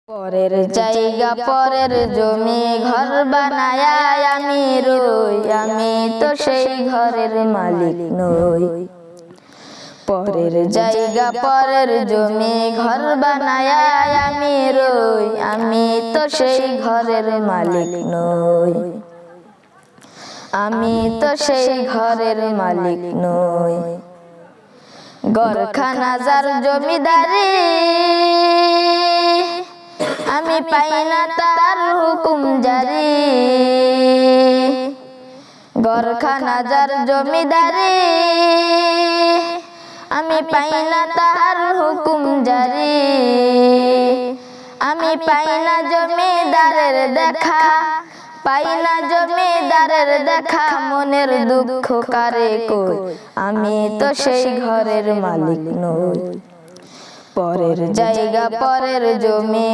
পরের জায়গা পরের জমি ঘর বানায়া আমি রই, আমি তো সেই ঘরের মালিক নই। পরের জায়গা পরের জমি ঘর বানায়া আমি রই, আমি তো সেই ঘরের মালিক নই। আমি তো সেই ঘরের মালিক নই। ঘরখানা যার জমিদারি, আমি পাই না তার হুকুম জারি। ঘরখানা যার জমিদারি, আমি পাই না তার হুকুম জারি। আমি পাই না জমিদারের দেখা, পাই না জমিদারের দেখা, মনের দুঃখ কারে কই, আমি তো সেই ঘরের মালিক নই। পরের জায়গা পরের জমি